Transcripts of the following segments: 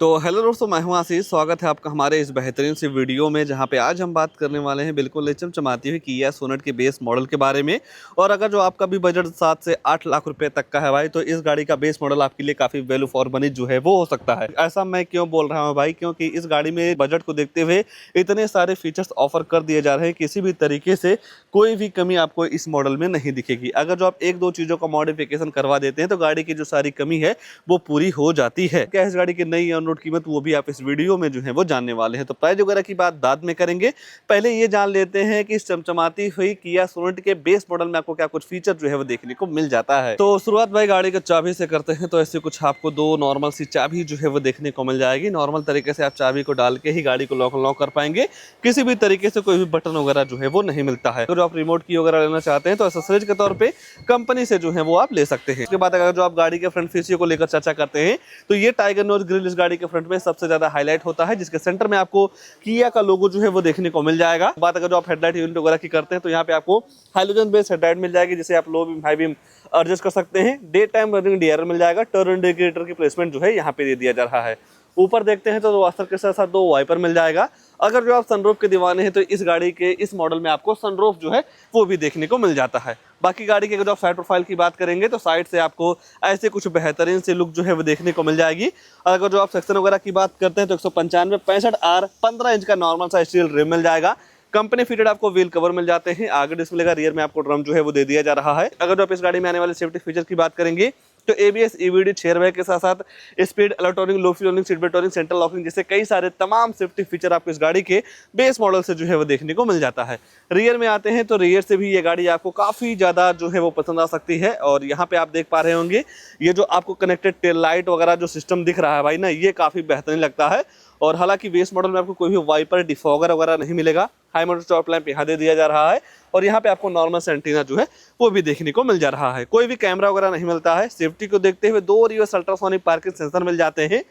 तो हेलो दोस्तों, मैं हूं आशीष। स्वागत है आपका हमारे इस बेहतरीन सी वीडियो में, जहां पे आज हम बात करने वाले हैं बिल्कुल चमचमाती हुई किया सोनेट के बेस मॉडल के बारे में। और अगर जो आपका भी बजट 7 से 8 लाख रुपए तक का है भाई, तो इस गाड़ी का बेस मॉडल आपके लिए काफ़ी वैल्यू फॉर मनी जो है वो हो सकता है। ऐसा मैं क्यों बोल रहा हूँ भाई, क्योंकि इस गाड़ी में बजट को देखते हुए इतने सारे फीचर्स ऑफर कर दिए जा रहे हैं, किसी भी तरीके से कोई भी कमी आपको इस मॉडल में नहीं दिखेगी। अगर जो आप एक दो चीज़ों का मॉडिफिकेशन करवा देते हैं तो गाड़ी की जो सारी कमी है वो पूरी हो जाती है। क्या इस गाड़ी की नई ऑन रोड कीमत, वो भी आप इस वीडियो में जो है वो जानने वाले हैं। तो प्राइस वगैरह की बात बाद में करेंगे, पहले ये जान लेते हैं कि इस चमचमाती हुई किया सोनेट के बेस मॉडल में आपको क्या कुछ फीचर जो है वो देखने को मिल जाता है। तो शुरुआत भाई गाड़ी के चाबी से करते हैं। तो ऐसे कुछ आपको दो नॉर्मल सी चाबी जो है वो देखने को मिल जाएगी। नॉर्मल तरीके से आप चाबी को डाल के ही गाड़ी को लॉक अनलॉक कर पाएंगे। किसी भी तरीके से कोई भी बटन वगैरह जो है वो नहीं मिलता है। तो जो आप रिमोट की वगैरह लेना चाहते हैं तो एसेसरीज के तौर पे कंपनी से जो है वो आप ले सकते हैं। उसके बाद अगर जो आप गाड़ी के फ्रंट फेसियो को लेकर चर्चा करते हैं तो ये टाइगर नोज ग्रिल इस गाड़ी के फ्रंट में सबसे ज्यादा हाईलाइट होता है, जिसके सेंटर में आपको किया का लोगो जो है वो देखने को मिल जाएगा। बात अगर जो आप हेडलाइट यूनिट वगैरह की करते हैं तो यहाँ पे आपको हाइलोजन बेस्ड हेडलाइट मिल जाएगी, जिसे आप low beam high beam adjust कर सकते हैं। डे टाइम रनिंग डीआरएल मिल जाएगा। टर्न इंडिकेटर की प्लेसमेंट जो है यहाँ पे दे दिया जा रहा है। ऊपर देखते हैं तो वास्तर के साथ साथ दो वाइपर मिल जाएगा। अगर जो आप सनरूफ के दीवाने हैं तो इस गाड़ी के इस मॉडल में आपको सनरूफ जो है वो भी देखने को मिल जाता है। बाकी गाड़ी के अगर जो आप साइड प्रोफाइल की बात करेंगे तो साइड से आपको ऐसे कुछ बेहतरीन से लुक जो है वो देखने को मिल जाएगी। अगर जो आप सेक्शन वगैरह की बात करते हैं तो 195 65 आर 15 इंच का नॉर्मल सा स्टील रिम मिल जाएगा। कंपनी फिटेड आपको व्हील कवर मिल जाते हैं। आगे डिस्प्ले का, रियर में आपको ड्रम जो है वो दे दिया जा रहा है। अगर जो आप इस गाड़ी में आने वाले सेफ्टी फीचर की बात करेंगे तो एबीएस ईवीडी चेयर बैग के साथ साथ स्पीड इलेक्ट्रॉनिक लो फ्यूलिंग सीट बेल्ट टोरिंग सेंट्रल लॉकिंग जैसे कई सारे तमाम सेफ्टी फीचर आपको इस गाड़ी के बेस मॉडल से जो है वो देखने को मिल जाता है। रियर में आते हैं तो रियर से भी ये गाड़ी आपको काफ़ी ज़्यादा जो है वो पसंद आ सकती है। और यहाँ पे आप देख पा रहे होंगे ये जो आपको कनेक्टेड टेल लाइट वगैरह जो सिस्टम दिख रहा है भाई ना, ये काफ़ी बेहतरीन लगता है। और हालांकि बेस मॉडल में आपको कोई भी वाइपर डिफॉगर वगैरह नहीं मिलेगा। हाई मोटर स्टॉप लैंप यहाँ दे दिया जा रहा है और यहाँ पे आपको नॉर्मल सेंटीना जो है वो भी देखने को मिल जा रहा है। कोई भी कैमरा वगैरह नहीं मिलता है। सेफ्टी को देखते हुए दो रिवर्स अल्ट्रासोनिक पार्किंग सेंसर मिल जाते हैं।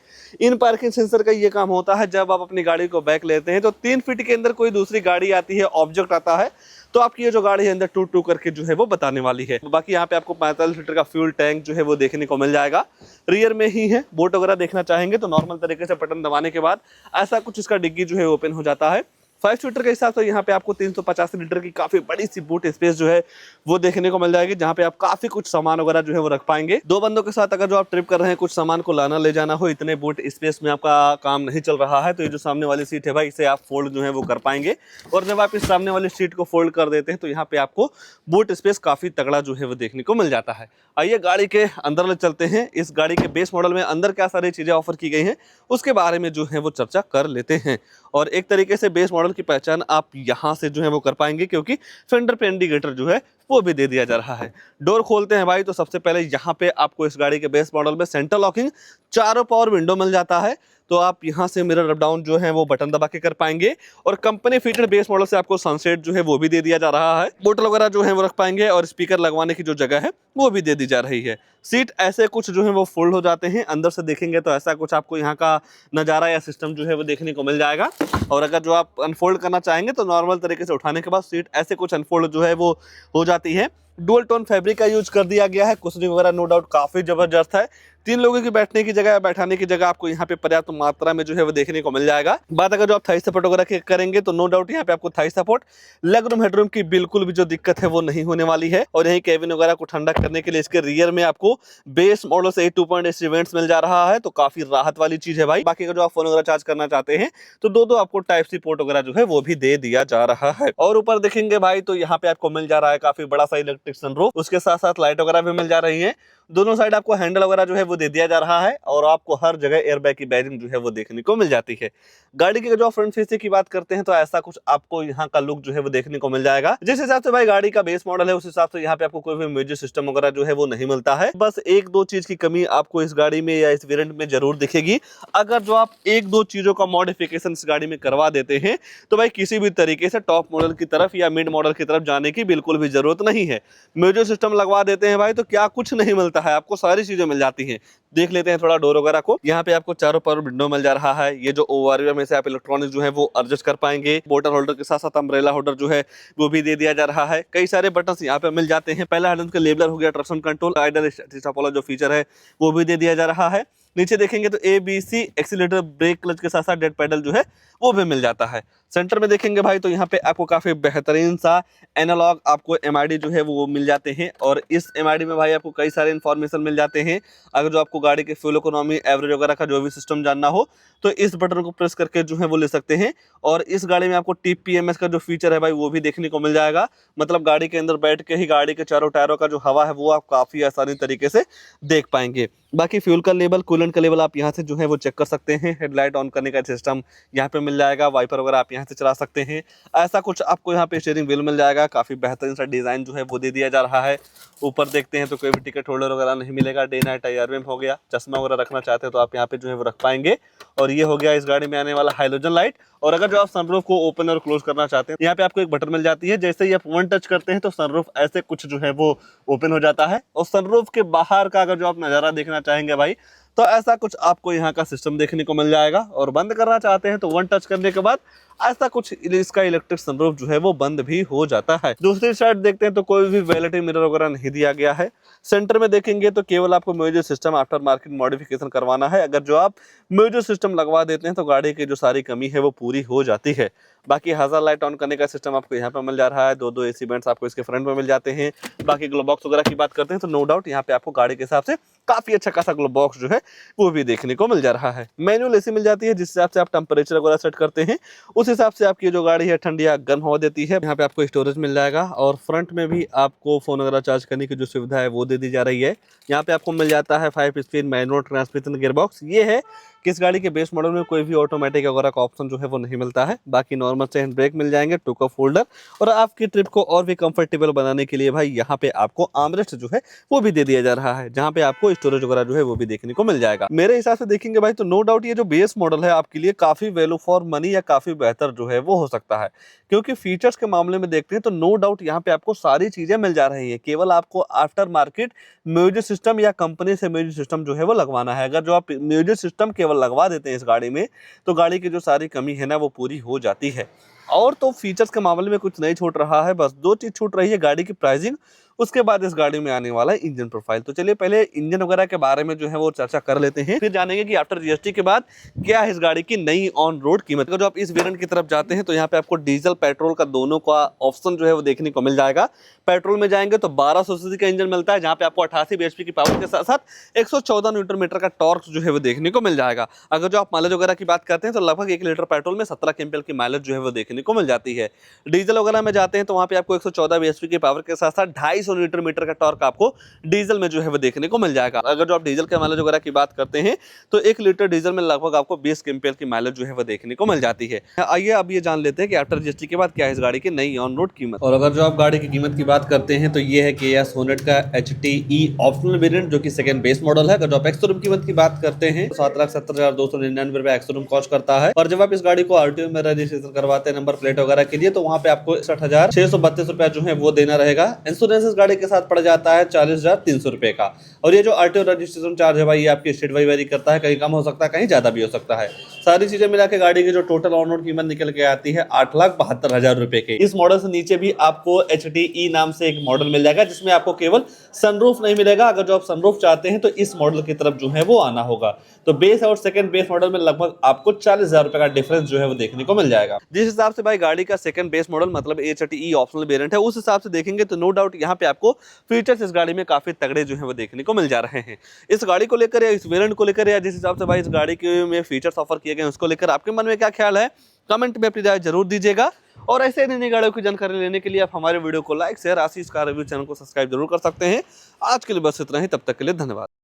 इन पार्किंग सेंसर का ये काम होता है, जब आप अपनी गाड़ी को बैक लेते हैं तो 3 फीट के अंदर कोई दूसरी गाड़ी आती है, ऑब्जेक्ट आता है, तो आपकी ये जो गाड़ी है अंदर टू टू करके जो है वो बताने वाली है। बाकी यहाँ पे आपको 45 लीटर का फ्यूल टैंक जो है वो देखने को मिल जाएगा। रियर में ही है। बोट वगैरह देखना चाहेंगे तो नॉर्मल तरीके से बटन दबाने के बाद ऐसा कुछ इसका डिग्गी जो है ओपन हो जाता है। 5 सीटर के हिसाब से यहाँ पे आपको 350 लीटर की काफी बड़ी सी बूट स्पेस जो है वो देखने को मिल जाएगी, जहाँ पे आप काफी कुछ सामान वगैरह जो है वो रख पाएंगे। दो बंदों के साथ अगर जो आप ट्रिप कर रहे हैं, कुछ सामान को लाना ले जाना हो, इतने बूट स्पेस में आपका काम नहीं चल रहा है, तो ये जो सामने वाली सीट है भाई, इसे आप फोल्ड जो है वो कर पाएंगे। और जब आप इस सामने वाली सीट को फोल्ड कर देते हैं तो यहाँ पे आपको बूट स्पेस काफी तगड़ा जो है वो देखने को मिल जाता है। आइए गाड़ी के अंदर ले चलते हैं। इस गाड़ी के बेस मॉडल में अंदर क्या सारी चीजें ऑफर की गई हैं उसके बारे में जो है वो चर्चा कर लेते हैं। और एक तरीके से बेस मॉडल की पहचान आप यहाँ से जो है वो कर पाएंगे, क्योंकि फेंडर पे इंडिकेटर जो है वो भी दे दिया जा रहा है। डोर खोलते हैं भाई तो सबसे पहले यहाँ पे आपको इस गाड़ी के बेस मॉडल में सेंटर लॉकिंग, चारों पावर विंडो मिल जाता है। तो आप यहाँ से मिरर अप डाउन जो है वो बटन दबा के कर पाएंगे। और कंपनी फिटेड बेस मॉडल से आपको सनसेट जो है वो भी दे दिया जा रहा है। बोतल वगैरह जो है वो रख पाएंगे और स्पीकर लगवाने की जो जगह है वो भी दे दी जा रही है। सीट ऐसे कुछ जो है वो फोल्ड हो जाते हैं। अंदर से देखेंगे तो ऐसा कुछ आपको यहाँ का नज़ारा या सिस्टम जो है वो देखने को मिल जाएगा। और अगर जो आप अनफोल्ड करना चाहेंगे तो नॉर्मल तरीके से उठाने के बाद सीट ऐसे कुछ अनफोल्ड जो है वो हो जाती है। डुअल टोन फैब्रिक का यूज कर दिया गया है। कुशनिंग वगैरह नो डाउट काफी जबरदस्त है। 3 लोगों की बैठने की जगह, बैठाने की जगह आपको यहाँ पे पर्याप्त मात्रा में जो है वो देखने को मिल जाएगा। बात अगर जो आप थाई सपोर्ट वगैरह करेंगे तो नो डाउट यहाँ पे आपको Thai support, leg room headroom की बिल्कुल भी जो दिक्कत है वो नहीं होने वाली है। और यही केबिन वगैरह को ठंडा करने के लिए इसके रियर में आपको बेस मॉडल से 2.8 इवेंट्स मिल जा रहा है, तो काफी राहत वाली चीज है भाई। बाकी अगर जो आप फोन वगैरह चार्ज करना चाहते हैं तो दो आपको टाइप सी पोर्ट वगैरह जो है वो भी दे दिया जा रहा है। और ऊपर देखेंगे भाई तो यहाँ पे आपको मिल जा रहा है काफी बड़ा सा इलेक्ट्रिक सनरूफ। उसके साथ साथ लाइट वगैरह भी मिल जा रही है। दोनों साइड आपको हैंडल वगैरह जो है वो दे दिया जा रहा है। और आपको हर जगह एयरबैग की बैरिंग जो है वो देखने को मिल जाती है। गाड़ी की जो फ्रंट फेस की बात करते हैं तो ऐसा कुछ आपको यहाँ का लुक जो है वो देखने को मिल जाएगा। जिस हिसाब से भाई गाड़ी का बेस मॉडल है उस हिसाब से यहाँ पे आपको कोई भी म्यूजिक सिस्टम वगैरह जो है वो नहीं मिलता है। बस एक दो चीज की कमी आपको इस गाड़ी में या इस वेरिएंट में जरूर दिखेगी। अगर जो आप एक दो चीजों का मॉडिफिकेशन इस गाड़ी में करवा देते हैं तो भाई किसी भी तरीके से टॉप मॉडल की तरफ या मिड मॉडल की तरफ जाने की बिल्कुल भी जरूरत नहीं है। म्यूजिक सिस्टम लगवा देते हैं भाई तो क्या कुछ नहीं मिलता है, आपको सारी चीजें मिल जाती हैं। देख लेते हैं थोड़ा डोर वगैरह को। यहाँ पे आपको चारों पावर विंडो मिल जा रहा है। ये जो ओवरव्यू में से आप इलेक्ट्रॉनिक जो है वो एडजस्ट कर पाएंगे। बोतल होल्डर के साथ साथ अम्ब्रेला होल्डर जो है वो भी दे दिया जा रहा है। कई सारे बटन्स यहाँ पे मिल जाते हैं। पहला हेडन का लेबलर हो गया, ट्रैक्शन कंट्रोल, आइडल स्टॉप वाला जो फीचर है वो भी दे दिया जा रहा है। नीचे देखेंगे तो ABC एक्सीलरेटर, ब्रेक, क्लच के साथ साथ डेड पेडल जो है वो भी मिल जाता है। सेंटर में देखेंगे भाई तो यहाँ पे आपको काफी बेहतरीन सा एनालॉग आपको MID जो है वो मिल जाते हैं, और इस MID में भाई आपको कई सारे इन्फॉर्मेशन मिल जाते हैं। अगर जो आपको गाड़ी के फ्यूल इकोनॉमी, एवरेज वगैरह का जो भी सिस्टम जानना हो तो इस बटन को प्रेस करके जो है वो ले सकते हैं। और इस गाड़ी में आपको TPMS का जो फीचर है भाई वो भी देखने को मिल जाएगा। मतलब गाड़ी के अंदर बैठ के ही गाड़ी के चारों टायरों का जो हवा है वो आप काफी आसानी तरीके से देख पाएंगे। बाकी फ्यूल का लेवल, कूलेंट का लेवल आप यहाँ से जो है वो चेक कर सकते हैं। हेडलाइट ऑन करने का सिस्टम यहाँ पे मिल जाएगा, वाइपर वगैरह आप यहाँ से चला सकते हैं। ऐसा कुछ आपको यहाँ पे स्टीयरिंग व्हील मिल जाएगा, काफी बेहतरीन सा डिजाइन जो है वो दे दिया जा रहा है। ऊपर देखते हैं तो कोई भी टिकट होल्डर वगैरह नहीं मिलेगा। डे नाइट IRM हो गया, चश्मा वगैरह रखना चाहते हैं तो आप यहाँ पे जो है वो रख पाएंगे। और ये हो गया इस गाड़ी में आने वाला हाइलोजन लाइट। और अगर जो आप सनरूफ को ओपन और क्लोज करना चाहते हैं, यहाँ पे आपको एक बटन मिल जाती है। जैसे ही आप वन टच करते हैं तो सनरूफ ऐसे कुछ जो है वो ओपन हो जाता है। और सनरूफ के बाहर का अगर जो आप नज़ारा देखना चाहेंगे भाई तो ऐसा कुछ आपको यहाँ का सिस्टम देखने को मिल जाएगा। और बंद करना चाहते हैं तो वन टच करने के बाद ऐसा कुछ इसका इलेक्ट्रिक सनरूफ जो है वो बंद भी हो जाता है। दूसरी साइड देखते हैं तो कोई भी वैलिडिटी मिरर वगैरह नहीं दिया गया है। सेंटर में देखेंगे तो केवल आपको music system after market modification करवाना है। अगर जो आप म्यूजिक सिस्टम लगवा देते हैं तो गाड़ी की जो सारी कमी है वो पूरी हो जाती है। बाकी हज़ार लाइट ऑन करने का सिस्टम आपको यहाँ पे मिल जा रहा है। दो AC वेंट्स आपको इसके फ्रंट में मिल जाते हैं। बाकी ग्लो बॉक्स वगैरह की बात करते हैं तो नो डाउट यहाँ पे आपको गाड़ी के हिसाब से काफी अच्छा खासा ग्लो बॉक्स जो है वो भी देखने को मिल जा रहा है। मैनुअल AC मिल जाती है, जिस हिसाब से आप टेम्परेचर वगैरह सेट करते हैं उस हिसाब से आपकी जो गाड़ी है ठंडी या गर्म हवा देती है। यहाँ पे आपको स्टोरेज मिल जाएगा और फ्रंट में भी आपको फोन वगैरह चार्ज करने की जो सुविधा है वो दे दी जा रही है। यहाँ पे आपको मिल जाता है 5 स्पीड मैनुअल ट्रांसमिशन गियरबॉक्स। ये है कि इस गाड़ी के बेस मॉडल में कोई भी ऑटोमेटिक वगैरह का ऑप्शन जो है वो नहीं मिलता है। बाकी नॉर्मल से हैंड ब्रेक मिल जाएंगे, टू कप होल्डर, और आपकी ट्रिप को और भी कंफर्टेबल बनाने के लिए भाई यहाँ पे आपको आर्मरेस्ट जो है वो भी दे दिया जा रहा है, जहाँ पे आपको स्टोरेज वगैरह जो है वो भी देखने को मिल जाएगा। मेरे हिसाब से देखेंगे भाई तो नो डाउट ये जो बेस मॉडल है आपके लिए काफी वैल्यू फॉर मनी या काफी बेहतर जो है वो हो सकता है। क्योंकि फीचर्स के मामले में देखते हैं तो नो डाउट यहाँ पे आपको सारी चीजें मिल जा रही है। केवल आपको आफ्टर मार्केट म्यूजिक सिस्टम या कंपनी से म्यूजिक सिस्टम जो है वो लगवाना है। अगर जो आप म्यूजिक सिस्टम केवल लगवा देते हैं इस गाड़ी में तो गाड़ी की जो सारी कमी है ना वो पूरी हो जाती है। और तो फीचर्स के मामले में कुछ नहीं छूट रहा है, बस दो चीज छूट रही है, गाड़ी की प्राइसिंग, उसके बाद इस गाड़ी में आने वाला है इंजन प्रोफाइल। तो चलिए पहले इंजन वगैरह के बारे में जो है वो चर्चा कर लेते हैं, फिर जानेंगे कि आफ्टर GST के बाद क्या है इस गाड़ी की नई ऑन रोड कीमत। अगर जो आप इस वेरिएंट की तरफ जाते हैं तो यहाँ पे आपको डीजल पेट्रोल का दोनों का ऑप्शन जो है वो देखने को मिल जाएगा। पेट्रोल में जाएंगे तो 1200 सीसी का इंजन मिलता है, जहाँ पे आपको 88 bhp की पावर के साथ साथ 114 न्यूटन मीटर का टॉर्क जो है वो देखने को मिल जाएगा। अगर जो आप माइलेज वगैरह की बात करते हैं तो लगभग 1 लीटर पेट्रोल में 17 kmpl की माइलेज जो है वो देखने को मिल जाती है। डीजल वगैरह में जाते हैं तो वहाँ पे आपको 114 bhp की पावर के साथ साथ 250 न्यूटन मीटर का टॉर्क आपको डीजल में जो है वो देखने को मिल जाएगा। अगर जो आप डीजल के माइलेज वगैरह की बात करते हैं तो 1 लीटर डीजल में लगभग आपको 20 kmpl की माइलेज जो है वो देखने को मिल जाती है। आइए अब ये जान लेते हैं कि आफ्टर GST के बाद क्या है इस गाड़ी की नई ऑन रोड कीमत। और अगर जो आप गाड़ी की कीमत की बात करते हैं तो ये है Kia Sonet का HTE ऑप्शनल वेरिएंट, जो कि सेकंड बेस मॉडल है। अगर जो आप एक्स-शोरूम कीमत की बात करते हैं 7,70,299 रुपए एक्स-शोरूम कॉस्ट करता है। और जब आप इस गाड़ी को RTO में रजिस्ट्रेशन करवाते हैं नंबर प्लेट वगैरह के लिए तो वहाँ पे आपको 61,632 रुपया जो है वो देना रहेगा। इंश्योरेंस इस गाड़ी के साथ पड़ जाता है 40,300 रुपए का। और ये जो RTO रजिस्ट्रेशन चार्ज है भाई ये आपकी स्टेट वाइज वेरी करता है, कहीं कम हो सकता है कहीं ज्यादा भी हो सकता है। सारी चीजें मिला के गाड़ी की जो टोटल ऑन रोड कीमत निकल के आती है 8,72,000 रुपए की। इस मॉडल से नीचे भी आपको HTE नाम से एक मॉडल मिल जाएगा जिसमें आपको केवल सनरूफ नहीं मिलेगा। अगर जो आप सनरूफ चाहते हैं तो इस मॉडल की तरफ जो है वो आना होगा। तो बेस और सेकंड बेस मॉडल में लगभग आपको 40,000 रुपए का डिफरेंस जो है वो देखने को मिल जाएगा। जिस हिसाब से भाई गाड़ी का सेकंड बेस मॉडल मतलब HTE ऑप्शनल वेरिएंट है उस हिसाब से देखेंगे तो नो डाउट यहाँ पे आपको फीचर्स इस गाड़ी में काफी तगड़े जो है वो देखने को मिल जा रहे हैं। इस गाड़ी को लेकर या इस वेरिएंट को लेकर या जिस हिसाब से भाई इस गाड़ी के में फीचर्स ऑफर किए गए उसको लेकर आपके मन में क्या ख्याल है, कमेंट में अपनी राय जरूर दीजिएगा। और ऐसे नई गाड़ियों की जानकारी लेने के लिए आप हमारे वीडियो को लाइक शेयर आशीष कार रिव्यू चैनल को सब्सक्राइब जरूर कर सकते हैं। आज के लिए बस इतना ही, तब तक के लिए धन्यवाद।